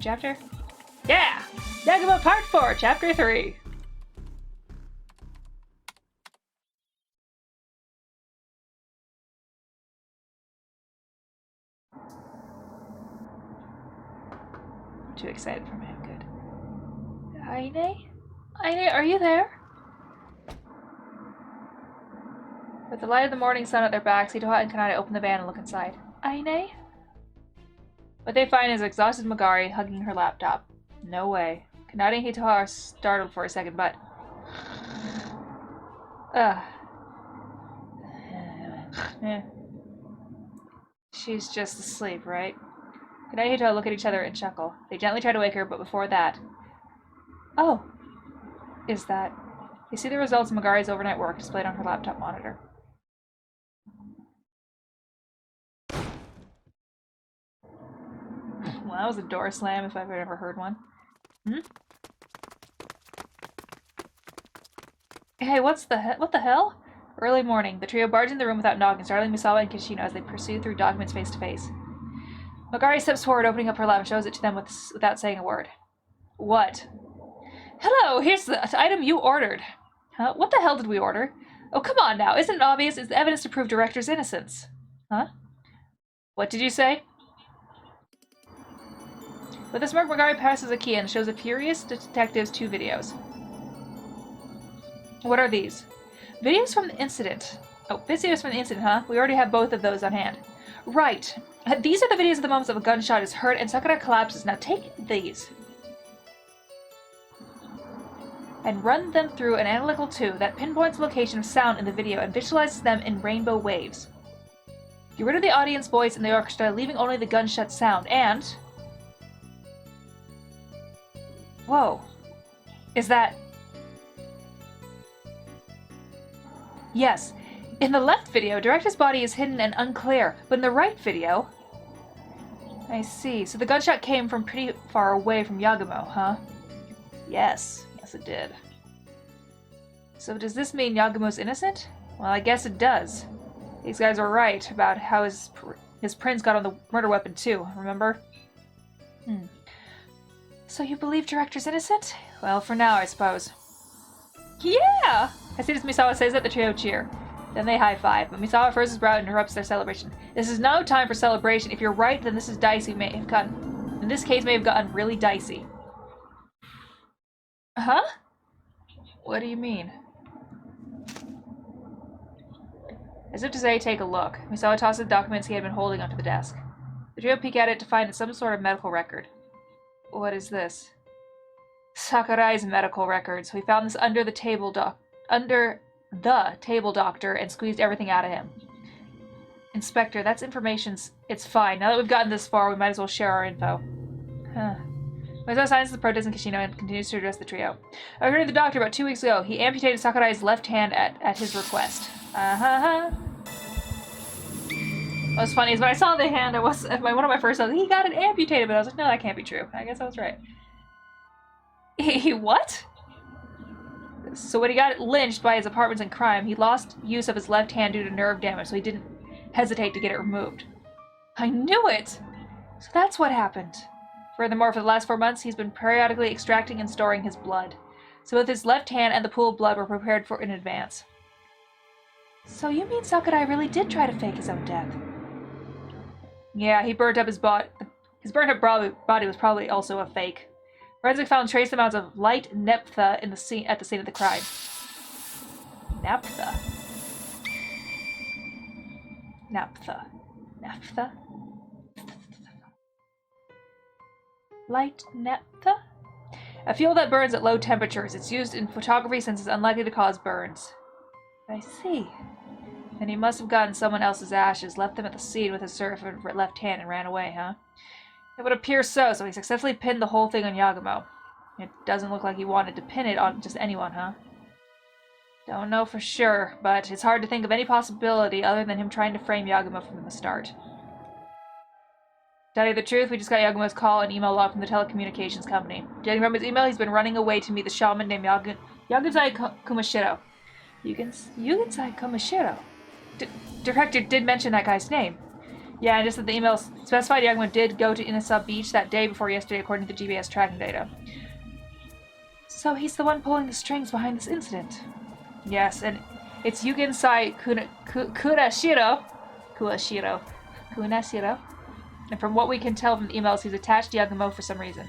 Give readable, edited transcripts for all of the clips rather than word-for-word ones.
chapter? Yeah! Yagumo Part 4, Chapter 3. Too excited for me, I'm good. Aine? Aine, are you there? With the light of the morning sun at their backs, Hitoha and Kanade open the van and look inside. Aine? What they find is exhausted Magari hugging her laptop. No way. Kanade and Hitoha are startled for a second, but... She's just asleep, right? Kanade and Hitoha look at each other and chuckle. They gently try to wake her, but before that... Oh! Is that... They see the results of Magari's overnight work displayed on her laptop monitor. Well, that was a door slam if I've ever heard one. Hey, what the hell? Early morning, the trio barge in the room without knocking, startling Misawa and Kishino as they pursue through documents face to face. Magari steps forward, opening up her lap and shows it to them without saying a word. What? Hello, here's the item you ordered. Huh? What the hell did we order? Oh, come on now, isn't it obvious? It's the evidence to prove director's innocence. Huh? What did you say? With a smirk, Magari passes a key and shows the furious detectives 2 videos. What are these? Videos from the incident. Oh, videos from the incident, huh? We already have both of those on hand. Right. These are the videos of the moments of a gunshot is heard and Sakura collapses. Now take these. And run them through an analytical tube that pinpoints the location of sound in the video and visualizes them in rainbow waves. Get rid of the audience voice in the orchestra, leaving only the gunshot sound, and... Whoa. Is that... Yes. In the left video, director's body is hidden and unclear, but in the right video... I see. So the gunshot came from pretty far away from Yagumo, huh? Yes. Yes, it did. So does this mean Yagumo's innocent? Well, I guess it does. These guys are right about how his prints got on the murder weapon too, remember? So you believe Director's innocent? Well, for now, I suppose. Yeah! As soon as Misawa says that, the trio cheer. Then they high-five, but Misawa furrows his brow and interrupts their celebration. This is no time for celebration. If you're right, then this is dicey. In this case, may have gotten really dicey. Huh? What do you mean? As if to say, take a look. Misawa tosses the documents he had been holding onto the desk. The trio peek at it to find some sort of medical record. What is this? Sakurai's medical records. We found this under the table doctor and squeezed everything out of him. Inspector, that's information's... It's fine. Now that we've gotten this far, we might as well share our info. Huh. Misawa signs the protest in Kishino and continues to address the trio. I heard of the doctor about 2 weeks ago. He amputated Sakurai's left hand at his request. What's funny is when I saw the hand, one of my first thoughts, he got it amputated, but I was like, no, that can't be true. I guess I was right. He what? So when he got lynched by his apartments in crime, he lost use of his left hand due to nerve damage, so he didn't hesitate to get it removed. I knew it! So that's what happened. Furthermore, for the last 4 months, he's been periodically extracting and storing his blood. So both his left hand and the pool of blood were prepared for in advance. So you mean Sakurai really did try to fake his own death? Yeah, he burnt up his body. His burnt up body was probably also a fake. Forensic found trace amounts of light naphtha at the scene of the crime. Naphtha? Naphtha. Naphtha? Light naphtha? A fuel that burns at low temperatures. It's used in photography since it's unlikely to cause burns. I see. And he must have gotten someone else's ashes, left them at the scene with his servant left hand, and ran away, huh? It would appear so he successfully pinned the whole thing on Yagumo. It doesn't look like he wanted to pin it on just anyone, huh? Don't know for sure, but it's hard to think of any possibility other than him trying to frame Yagumo from the start. To tell you the truth, we just got Yagumo's call and email log from the telecommunications company. Judging from his email, he's been running away to meet the shaman named Yaguzai Kumashiro. Yugensai Kumashiro? Director did mention that guy's name. Yeah, and just that the email specified Yagumo did go to Inasawa Beach that day before yesterday according to the GPS tracking data. So he's the one pulling the strings behind this incident. Yes, and it's Yugensai Kunashiro. And from what we can tell from the emails, he's attached to Yagumo for some reason.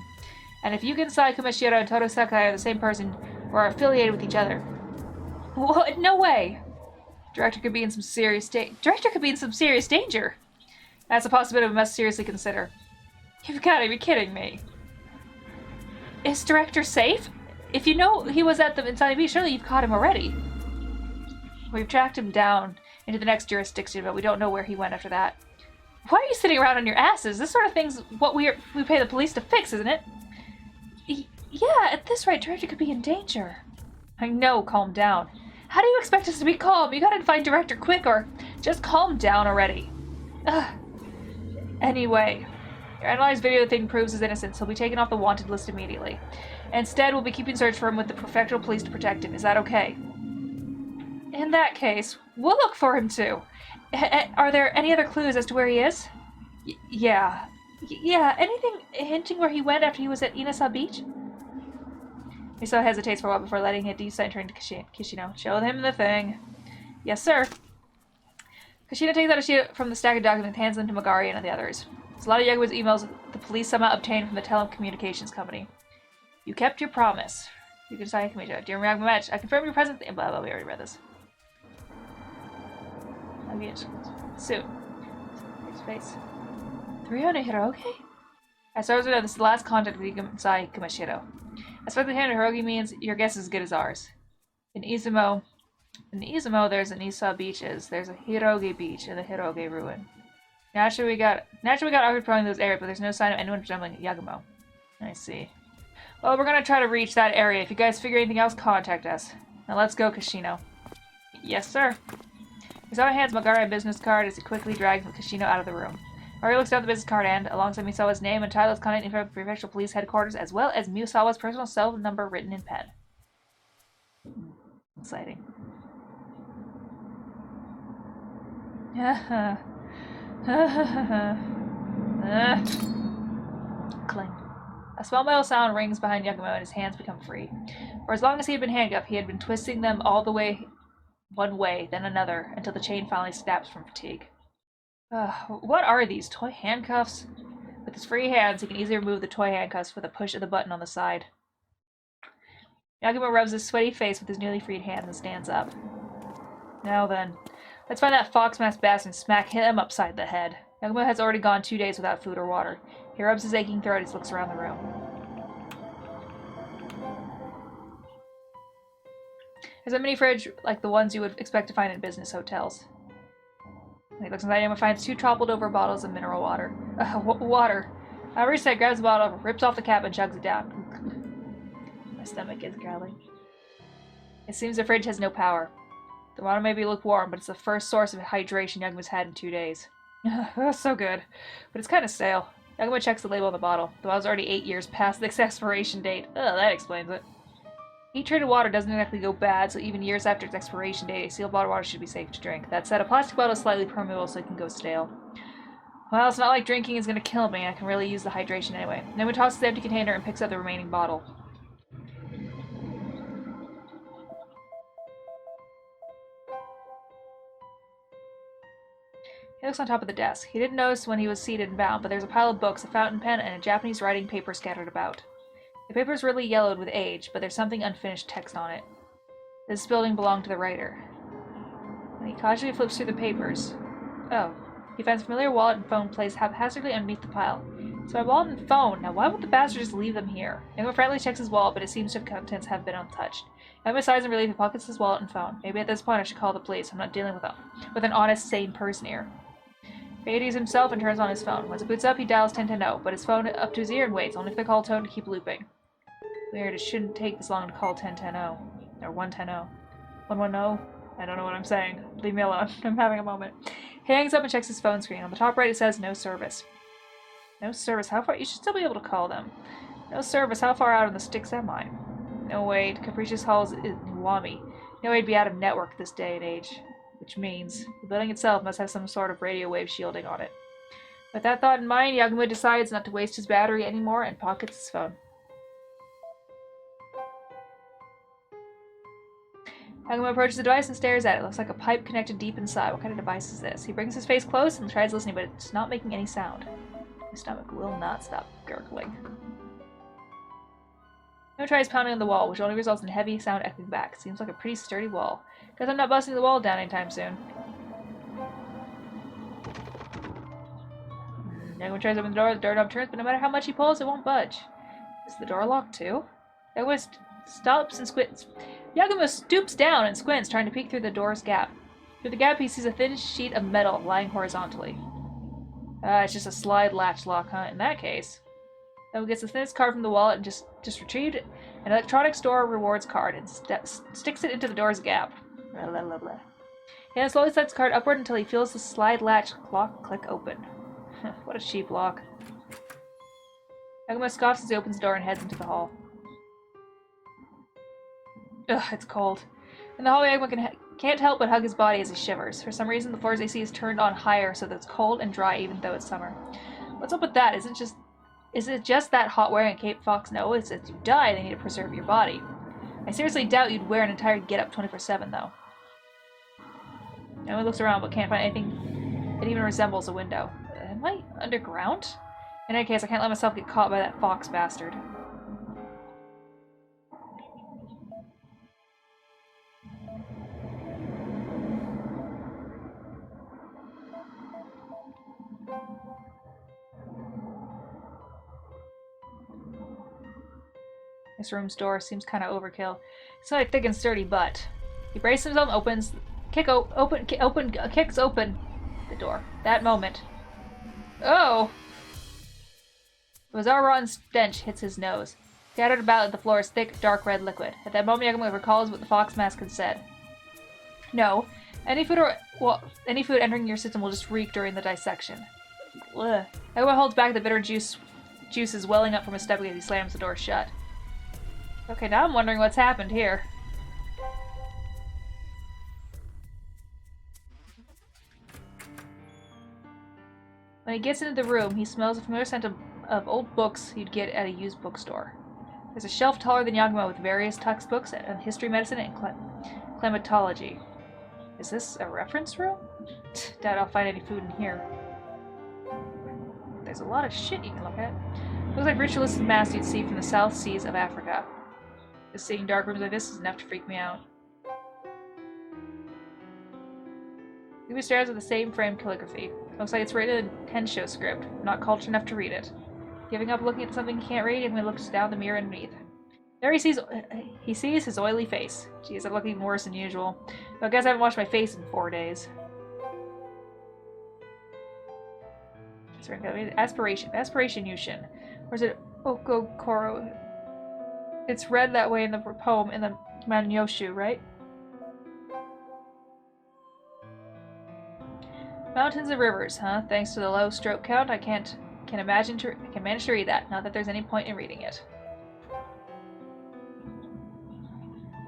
And if Yugensai Kumashiro and Todo Sakai are the same person or are affiliated with each other, what? No way. Director could be in some serious danger. That's a possibility we must seriously consider. You've got to be kidding me. Is Director safe? If you know he was at the Insani Beach, surely you've caught him already. We've tracked him down into the next jurisdiction, but we don't know where he went after that. Why are you sitting around on your asses? This sort of thing's what we pay the police to fix, isn't it? Yeah, at this rate, Director could be in danger. I know, calm down. How do you expect us to be calm? You gotta find Director quick, or just calm down already. Ugh. Anyway, your analyzed video thing proves his innocence. He'll be taken off the wanted list immediately. Instead, we'll be keeping search for him with the prefectural police to protect him. Is that okay? In that case, we'll look for him too. Are there any other clues as to where he is? Yeah. Yeah, anything hinting where he went after he was at Inasawa Beach? Misawa hesitates for a while before letting it decide, turning to Kishino. Show him the thing. Yes, sir. Kishino takes out a sheet from the stack of documents and hands them to Magari and the others. It's a lot of Yagumo's emails the police somehow obtained from the telecommunications company. You kept your promise. You can sign Kamijo. Dear Yagumo match, I confirm your presence. Blah, blah, we already read this. Soon. Face. 300 Hiroge? As far as we know, this is the last contact with Yugensai Kumashiro. As far as the hand of Hiroge means, your guess is as good as ours. In Izumo, there's an Isawa Beaches, there's a Hiroge Beach, and the Hiroge Ruin. Naturally, we got occupying those areas, but there's no sign of anyone resembling Yagumo. I see. Well, we're gonna try to reach that area. If you guys figure anything else, contact us. Now let's go, Kishino. Yes, sir. Misawa hands Magari a business card as he quickly drags Kishino out of the room. Magari looks down the business card and, alongside Misawa's name and title, is contact info of prefectural police headquarters, as well as Misawa's personal cell number written in pen. Exciting. Cling. A small metal sound rings behind Yagumo and his hands become free. For as long as he had been handcuffed, he had been twisting them all the way one way, then another, until the chain finally snaps from fatigue. What are these? Toy handcuffs? With his free hands, he can easily remove the toy handcuffs with a push of the button on the side. Yagumo rubs his sweaty face with his newly freed hands and stands up. Now then, let's find that fox-masked bastard and smack him upside the head. Yagumo has already gone 2 days without food or water. He rubs his aching throat as he looks around the room. There's a mini fridge like the ones you would expect to find in business hotels. He looks inside and finds 2 toppled over bottles of mineral water. Water. However, he grabs the bottle, rips off the cap, and chugs it down. My stomach is growling. It seems the fridge has no power. The water may be lukewarm, but it's the first source of hydration Yagumo's had in 2 days. So good. But it's kind of stale. Yagumo checks the label on the bottle. The bottle's already 8 years past its expiration date. That explains it. Heat-treated water doesn't exactly go bad, so even years after its expiration date, a sealed bottle of water should be safe to drink. That said, a plastic bottle is slightly permeable, so it can go stale. Well, it's not like drinking is going to kill me. I can really use the hydration anyway. Then he tosses the empty container and picks up the remaining bottle. He looks on top of the desk. He didn't notice when he was seated and bound, but there's a pile of books, a fountain pen, and a Japanese writing paper scattered about. The paper's really yellowed with age, but there's something unfinished text on it. This building belonged to the writer. When he casually flips through the papers... Oh. He finds a familiar wallet and phone placed haphazardly underneath the pile. So my wallet and phone. Now why would the bastard just leave them here? Yagumo frantically checks his wallet, but it seems to have contents have been untouched. Yagumo sighs in relief and pockets his wallet and phone. Maybe at this point I should call the police. I'm not dealing with an honest, sane person here. He aids himself and turns on his phone. Once it boots up, he dials 1010, but his phone up to his ear and waits, only for the call tone to keep looping. Weird, it shouldn't take this long to call 1010. Or 110. 110? I don't know what I'm saying. Leave me alone. I'm having a moment. He hangs up and checks his phone screen. On the top right it says, no service. No service? How far? You should still be able to call them. No service? How far out on the sticks am I? No, wait. Capricious Halls is Iwami. No way to be out of network this day and age. Which means the building itself must have some sort of radio wave shielding on it. With that thought in mind, Yagumo decides not to waste his battery anymore and pockets his phone. Yagumo approaches the device and stares at it. It looks like a pipe connected deep inside. What kind of device is this? He brings his face close and tries listening, but it's not making any sound. His stomach will not stop gurgling. Yagumo tries pounding on the wall, which only results in heavy sound echoing back. Seems like a pretty sturdy wall. Guess I'm not busting the wall down anytime soon. Yagumo tries to open the doorknob turns, but no matter how much he pulls, it won't budge. Is the door locked too? Yagumo stops and squints. Yagumo stoops down and squints, trying to peek through the door's gap. Through the gap, he sees a thin sheet of metal lying horizontally. It's just a slide latch lock, huh? In that case. Yagumo gets the thinnest card from the wallet and just retrieved an electronic store rewards card and sticks it into the door's gap. Blah, blah, blah, blah. He then slowly slides the card upward until he feels the slide latch lock click open. What a cheap lock. Yagumo scoffs as he opens the door and heads into the hall. Ugh, it's cold. In the hallway, Yagumo can't help but hug his body as he shivers. For some reason, the floor's AC is turned on higher so that it's cold and dry even though it's summer. What's up with that? Is it just that hot wearing a cape fox? No, it's if you die, they need to preserve your body. I seriously doubt you'd wear an entire get-up 24/7, though. Yagumo looks around but can't find anything that even resembles a window. Am I underground? In any case, I can't let myself get caught by that fox bastard. This room's door seems kind of overkill. It's not like thick and sturdy, but he braces himself and kicks open the door. That moment. Oh! A bizarre rotten stench hits his nose. Scattered about the floor is thick, dark red liquid. At that moment, Yagumo recalls what the fox mask had said. No, any food entering your system will just reek during the dissection. Ugh. Yagumo holds back the bitter juices welling up from his stomach as he slams the door shut. Okay, now I'm wondering what's happened here. When he gets into the room, he smells a familiar scent of old books you'd get at a used bookstore. There's a shelf taller than Yagumo with various textbooks on history, medicine, and climatology. Is this a reference room? Doubt I'll find any food in here. There's a lot of shit you can look at. Looks like ritualistic masks you'd see from the South Seas of Africa. Just seeing dark rooms like this is enough to freak me out. Yubi stares at the same framed calligraphy. Looks like it's written in Tensho script. Not cultured enough to read it. Giving up looking at something he can't read, Yagumo looks down the mirror underneath. There he sees his oily face. Geez, I'm looking worse than usual. But I guess I haven't washed my face in 4 days. Aspiration Yushin. Or is it Okokoro? It's read that way in the poem in the Manyoshu, right? Mountains and rivers, huh? Thanks to the low stroke count, I can manage to read that. Not that there's any point in reading it.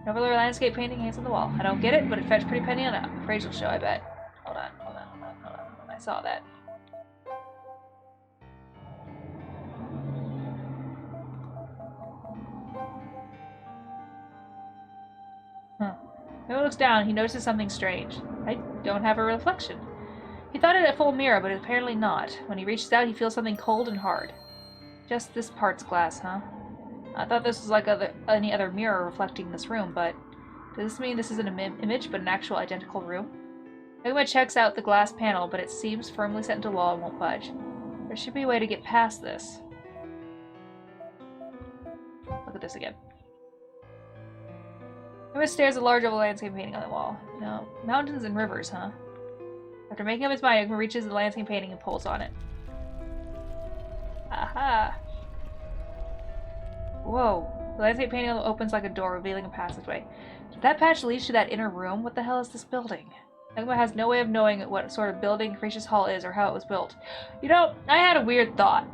Noveler landscape painting hangs on the wall. I don't get it, but it fetched pretty penny on a appraisal show, I bet. Hold on. I saw that. When he looks down, he notices something strange. I don't have a reflection. He thought it a full mirror, but apparently not. When he reaches out, he feels something cold and hard. Just this part's glass, huh? I thought this was like any other mirror reflecting this room, but does this mean this isn't an image, but an actual identical room? Yagumo checks out the glass panel, but it seems firmly set into law and won't budge. There should be a way to get past this. Look at this again. Yagumo stares at a large oval landscape painting on the wall. No, mountains and rivers, huh? After making up his mind, Yagumo reaches the landscape painting and pulls on it. Aha! Whoa. The landscape painting opens like a door, revealing a passageway. If that patch leads to that inner room, what the hell is this building? Yagumo has no way of knowing what sort of building Capricious Hall is or how it was built. You know, I had a weird thought.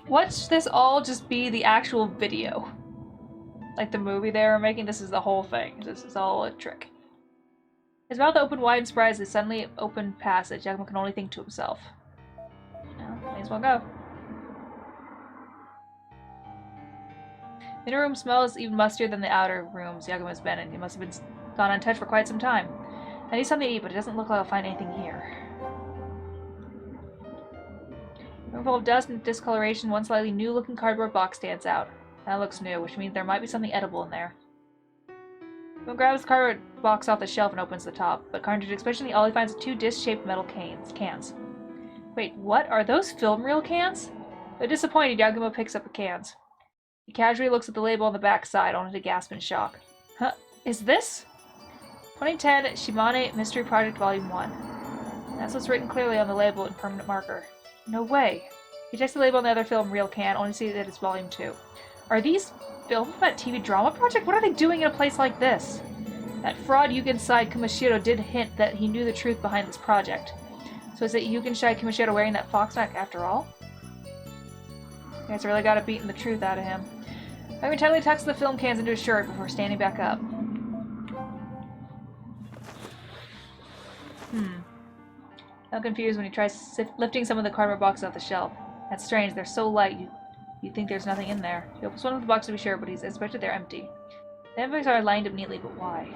Watch this all just be the actual video. Like the movie they were making, this is the whole thing. This is all a trick. His mouth opened wide in surprise as suddenly opened passage. Yagumo can only think to himself. Well, may as well go. The inner room smells even mustier than the outer rooms Yagumo's been in. It must have been gone untouched for quite some time. I need something to eat, but it doesn't look like I'll find anything here. A room full of dust and discoloration, one slightly new-looking cardboard box stands out. That looks new, which means there might be something edible in there. He grabs the cardboard box off the shelf and opens the top, but contradictory, all he finds are two disc-shaped metal cans. Wait, what? Are those film reel cans? Though disappointed, Yagumo picks up the cans. He casually looks at the label on the back side, only to gasp in shock. Huh? Is this? 2010 Shimane Mystery Project Volume 1. That's what's written clearly on the label in permanent marker. No way. He checks the label on the other film reel can, only to see that it's Volume 2. Are these filmed for that TV drama project? What are they doing in a place like this? That fraud Yugen-sai Kumashiro did hint that he knew the truth behind this project. So is it Yugen-sai Kumashiro wearing that fox neck after all? I guess I really got beating the truth out of him. Yagumo tightly tucks the film cans into his shirt before standing back up. I'm confused when he tries lifting some of the cardboard boxes off the shelf. That's strange, they're so light, you'd think there's nothing in there. He opens one of the boxes to be sure, but he's inspected they're empty. The envelopes are lined up neatly, but why?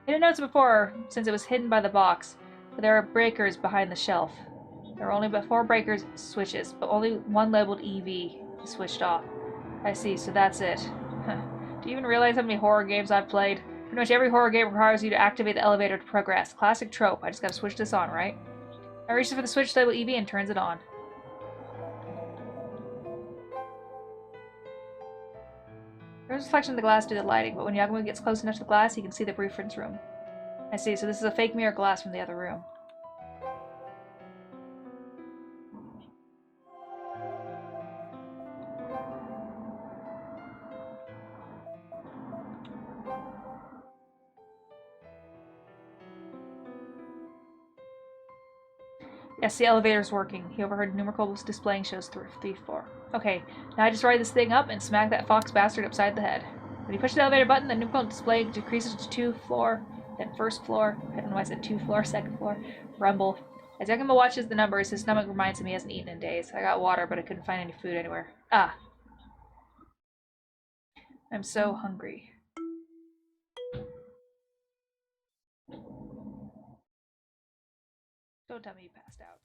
He didn't notice it before, since it was hidden by the box, but there are breakers behind the shelf. There are only but 4 breakers switches, but only one labeled EV is switched off. I see, so that's it. Do you even realize how many horror games I've played? Pretty much every horror game requires you to activate the elevator to progress. Classic trope. I just gotta switch this on, right? I reaches for the switch labeled EV and turns it on. There's a reflection of the glass due to the lighting, but when Yagumo gets close enough to the glass, he can see the reference room. I see, so this is a fake mirror glass from the other room. Yes, the elevator's working. He overheard numerical displaying shows 3rd floor. Okay, now I just ride this thing up and smack that fox bastard upside the head. When he pushes the elevator button, the numerical display decreases to 2th floor, then 1st floor. I don't know why I said 2th floor, 2nd floor. Rumble. As Yagumo watches the numbers, his stomach reminds him he hasn't eaten in days. I got water, but I couldn't find any food anywhere. Ah. I'm so hungry. Don't tell me you passed out.